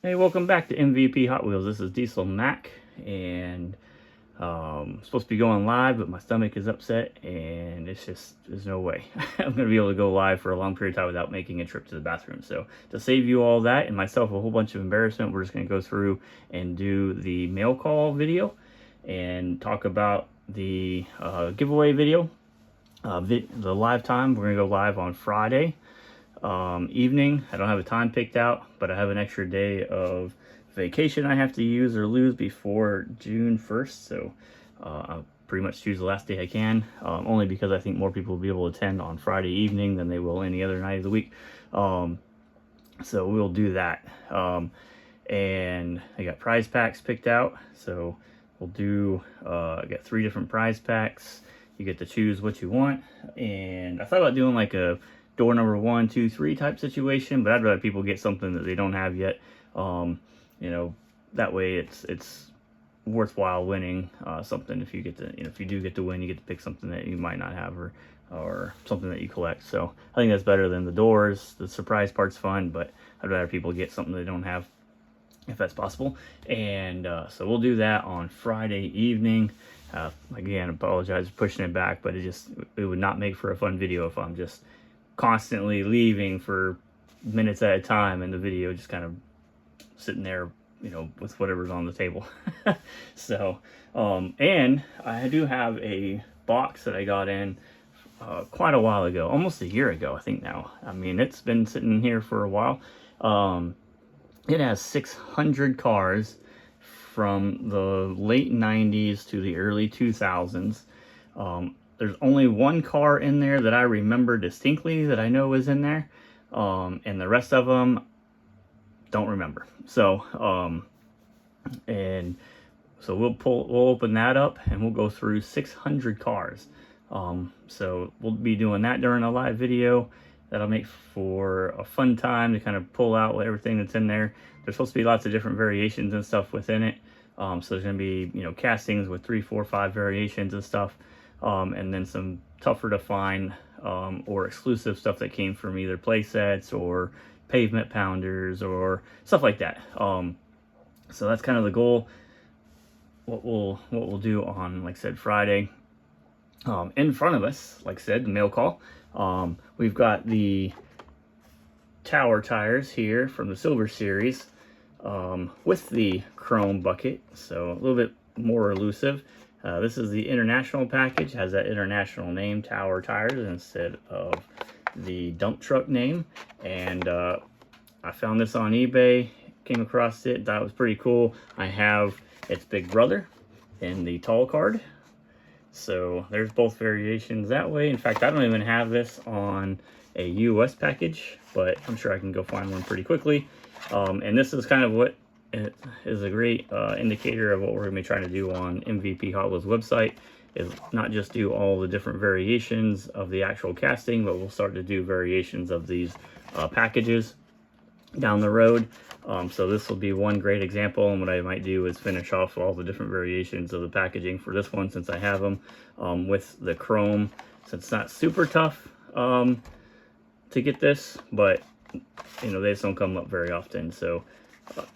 Hey, welcome back to MVP Hot Wheels. This is Diesel Mac, and supposed to be going live, but my stomach is upset, and there's no way I'm going to be able to go live for a long period of time without making a trip to the bathroom. So to save you all that and myself a whole bunch of embarrassment, we're just going to go through and do the mail call video and talk about the giveaway video. The live time, we're going to go live on Friday evening. I don't have a time picked out, but I have an extra day of vacation I have to use or lose before June 1st, so I'll pretty much choose the last day I can, only because I think more people will be able to attend on Friday evening than they will any other night of the week. So we'll do that. And I got prize packs picked out, so we'll do, I got 3 different prize packs. You get to choose what you want, and I thought about doing like a door number 1, 2, 3 type situation, but I'd rather people get something that they don't have yet. You know, that way it's worthwhile winning something. If you get to, if you do get to win, you get to pick something that you might not have, or something that you collect. So I think that's better than the doors. The surprise part's fun, but I'd rather people get something they don't have, if that's possible. And so we'll do that on Friday evening. Again, apologize for pushing it back, but it would not make for a fun video if I'm just constantly leaving for minutes at a time and the video just kind of sitting there, with whatever's on the table. So, and I do have a box that I got in quite a while ago, almost a year ago, I think now. I mean, it's been sitting here for a while. It has 600 cars from the late 90s to the early 2000s. There's only one car in there that I remember distinctly that I know is in there, and the rest of them don't remember. So, and so we'll open that up and we'll go through 600 cars. So we'll be doing that during a live video. That'll make for a fun time to kind of pull out everything that's in there. There's supposed to be lots of different variations and stuff within it. So there's going to be, castings with 3, 4, 5 variations and stuff. And then some tougher to find or exclusive stuff that came from either play sets or pavement pounders or stuff like that. So that's kind of the goal. What we'll do on, like I said, Friday. In front of us, like I said, the mail call. We've got the Tower tires here from the Silver Series with the chrome bucket, so a little bit more elusive. This is the international package, has that international name, Tower Tires, instead of the dump truck name. And I found this on eBay, came across it, thought it was pretty cool. I have its big brother in the tall card. So there's both variations that way. In fact, I don't even have this on a US package, but I'm sure I can go find one pretty quickly. And this is kind of what is a great indicator of what we're going to be trying to do on MVP Hot Wheels website, is not just do all the different variations of the actual casting, but we'll start to do variations of these packages down the road. So this will be one great example, and what I might do is finish off all the different variations of the packaging for this one, since I have them with the chrome, since it's not super tough to get this, but they just don't come up very often. So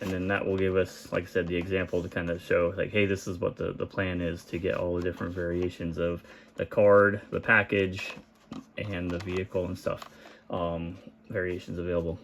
and then that will give us, like I said, the example to kind of show, like, hey, this is what the plan is to get all the different variations of the card, the package, and the vehicle and stuff, variations available.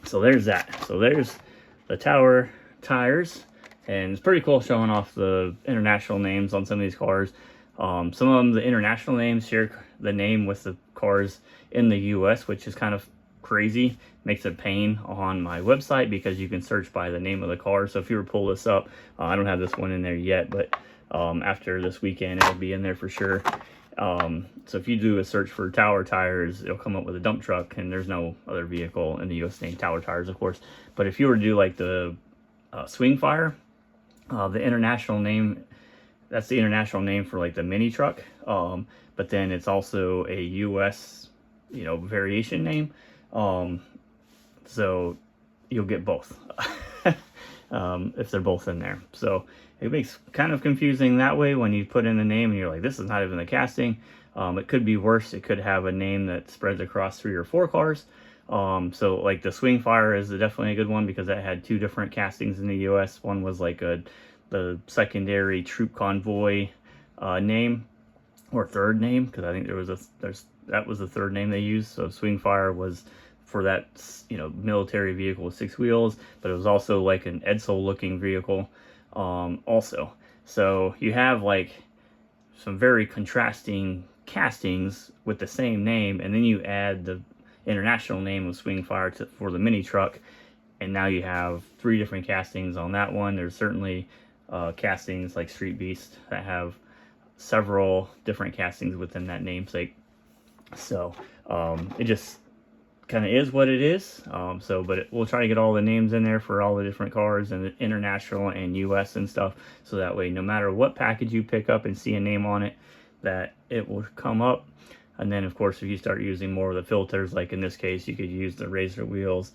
So there's that. So there's the Tower tires, and it's pretty cool showing off the international names on some of these cars. Some of them, the international names, share the name with the cars in the US, which is kind of crazy. Makes a pain on my website because you can search by the name of the car. So if you were to pull this up, I don't have this one in there yet, but after this weekend it'll be in there for sure. So if you do a search for Tower tires, it'll come up with a dump truck, and there's no other vehicle in the US named Tower tires, of course. But if you were to do like the Swing Fire, the international name, that's the international name for like the mini truck, but then it's also a US variation name. So you'll get both if they're both in there. So it makes kind of confusing that way when you put in the name and you're like, this is not even the casting. It could be worse. It could have a name that spreads across 3 or 4 cars. So like the Swingfire is definitely a good one because that had two different castings in the US. One was like the secondary troop convoy name, or third name, because I think that was the third name they used. So Swingfire was for that, you know, military vehicle with 6 wheels, but it was also like an Edsel looking vehicle also. So you have like some very contrasting castings with the same name, and then you add the international name of Swingfire for the mini truck, and now you have 3 different castings on that one. There's certainly castings like Street Beast that have several different castings within that namesake. So it just kind of is what it is. We'll try to get all the names in there for all the different cars and the international and US and stuff, so that way no matter what package you pick up and see a name on it, that it will come up. And then of course if you start using more of the filters, like in this case you could use the Razor Wheels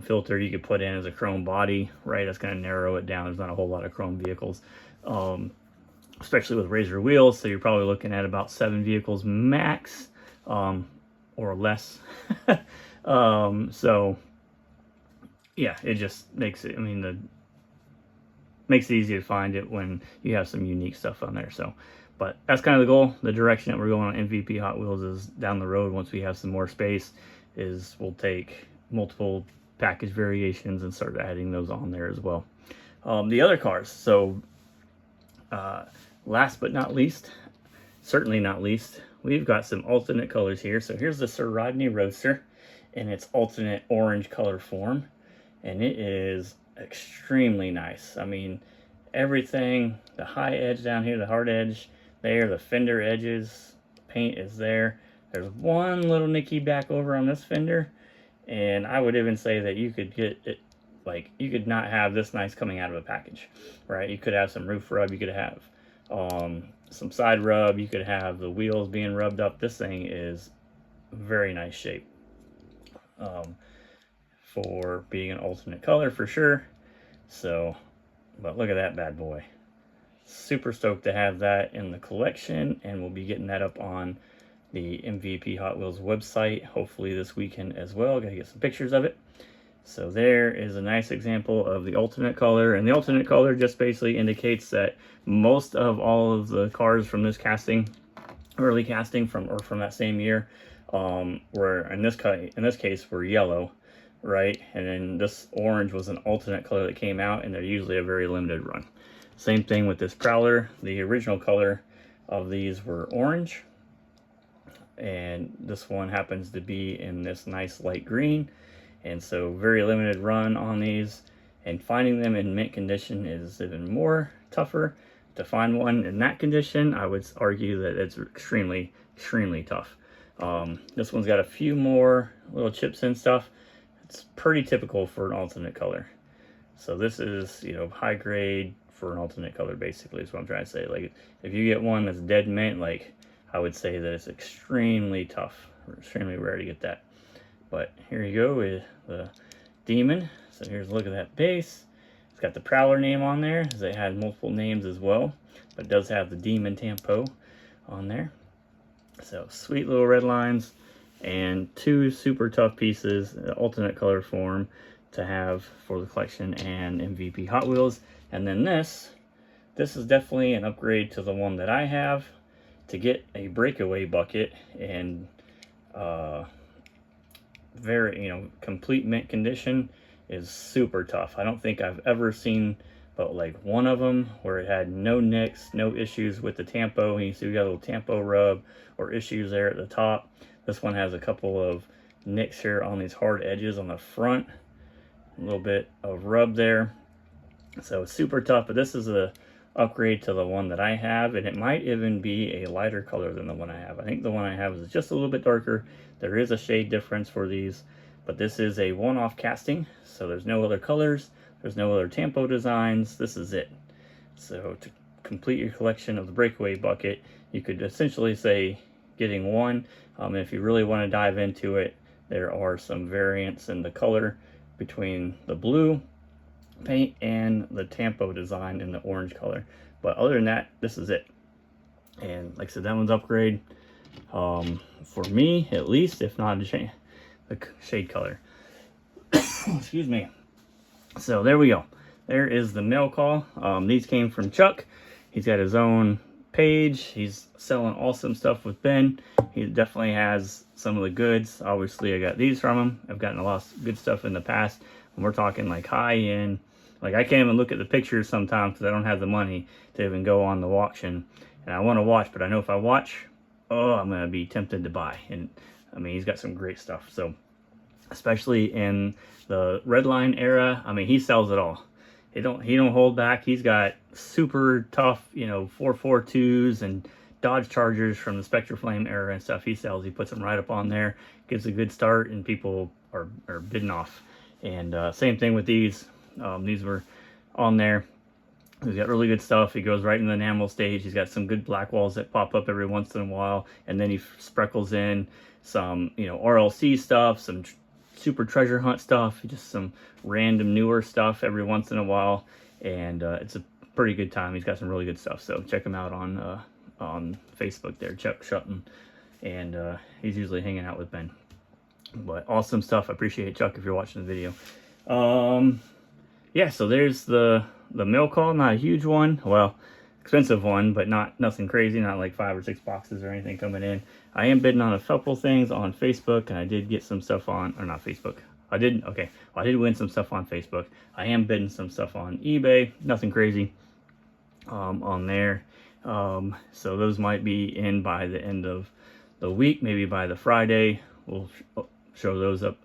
filter you could put in as a chrome body, right? That's going to narrow it down. There's not a whole lot of chrome vehicles, especially with Razor Wheels, so you're probably looking at about 7 vehicles max, or less. So yeah, it just makes it, I mean, makes it easy to find it when you have some unique stuff on there. So, but that's kind of the goal. The direction that we're going on MVP Hot Wheels is down the road, once we have some more space, is we'll take multiple package variations and start adding those on there as well. The other cars, so last but not least, certainly not least, we've got some alternate colors here. So here's the Sir Rodney Roadster in its alternate orange color form, and it is extremely nice. I mean, everything, the high edge down here, the hard edge there, the fender edges, paint is there. There's one little nicky back over on this fender, and I would even say that you could get it, like, you could not have this nice coming out of a package, right? You could have some roof rub, you could have some side rub, you could have the wheels being rubbed up. This thing is very nice shape for being an alternate color for sure. So, but look at that bad boy. Super stoked to have that in the collection, and we'll be getting that up on the MVP Hot Wheels website hopefully this weekend as well. Gotta get some pictures of it. So there is a nice example of the alternate color, and the alternate color just basically indicates that most of all of the cars from this casting, early casting from that same year, were in this case were yellow, right? And then this orange was an alternate color that came out, and they're usually a very limited run. Same thing with this Prowler. The original color of these were orange, and this one happens to be in this nice light green. And so very limited run on these, and finding them in mint condition is even more tougher. To find one in that condition, I would argue that it's extremely tough. This one's got a few more little chips and stuff. It's pretty typical for an alternate color. So this is, you know, high grade for an alternate color, basically, is what I'm trying to say. Like, if you get one that's dead mint, like, I would say that it's extremely tough, or extremely rare to get that. But here you go with the Demon. So here's a look at that base. It's got the Prowler name on there, as it had multiple names as well, but it does have the Demon Tampo on there. So sweet little red lines, and 2 super tough pieces, alternate color form to have for the collection and MVP Hot Wheels. And then this is definitely an upgrade to the one that I have. To get a breakaway bucket and very, you know, complete mint condition is super tough. I don't think I've ever seen but like one of them where it had no nicks, no issues with the tampo. And you see we got a little tampo rub or issues there at the top. This one has a couple of nicks here on these hard edges on the front, a little bit of rub there. So it's super tough, but this is a upgrade to the one that I have, and it might even be a lighter color than the one I have. I think the one I have is just a little bit darker. There is a shade difference for these, but this is a one-off casting, so there's no other colors, there's no other tampo designs. This is it. So to complete your collection of the breakaway bucket, you could essentially say getting one. If you really want to dive into it, there are some variants in the color between the blue paint and the tampo design in the orange color, but other than that, this is it. And like I said, that one's upgrade for me, at least, if not the shade color. Excuse me. So there we go. There is the mail call. These came from Chuck. He's got his own page. He's selling awesome stuff with Ben. He definitely has some of the goods. Obviously, I got these from him. I've gotten a lot of good stuff in the past. And we're talking like high end. Like I can't even look at the pictures sometimes because I don't have the money to even go on the auction. And I want to watch, but I know if I watch, oh, I'm going to be tempted to buy. And I mean, he's got some great stuff. So especially in the Redline era, I mean, he sells it all. He don't hold back. He's got super tough, you know, 442s and Dodge Chargers from the Spectraflame era and stuff. He sells. He puts them right up on there, gives a good start, and people are bidding off. And same thing with these. These were on there. He's got really good stuff. He goes right in the enamel stage. He's got some good black walls that pop up every once in a while, and then he sprinkles in some, you know, RLC stuff, some super treasure hunt stuff, just some random newer stuff every once in a while, and it's a pretty good time. He's got some really good stuff, so check him out on Facebook there, Chuck Shutton, and he's usually hanging out with Ben. But awesome stuff. I appreciate it, Chuck, if you're watching the video. Yeah, so there's the mail call. Not a huge one, well, expensive one, but nothing crazy, not like 5 or 6 boxes or anything coming in. I am bidding on a couple things on Facebook, and I did get some stuff on, or not Facebook. I did win some stuff on Facebook. I am bidding some stuff on eBay. Nothing crazy on there. So those might be in by the end of the week, maybe by the Friday. We'll show those up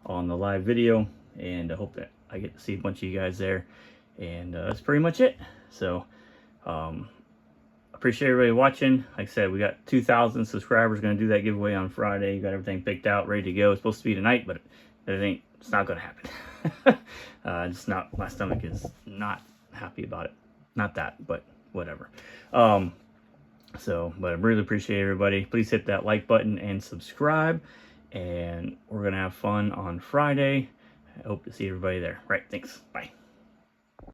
on the live video, and I hope that I get to see a bunch of you guys there. And that's pretty much it. So appreciate everybody watching. Like I said, we got 2,000 subscribers. Going to do that giveaway on Friday. Got everything picked out, ready to go. It's supposed to be tonight, but it's not going to happen. Just not, my stomach is not happy about it. Not that, but whatever. But I really appreciate everybody. Please hit that like button and subscribe. And we're going to have fun on Friday. I hope to see everybody there. Right, thanks. Bye.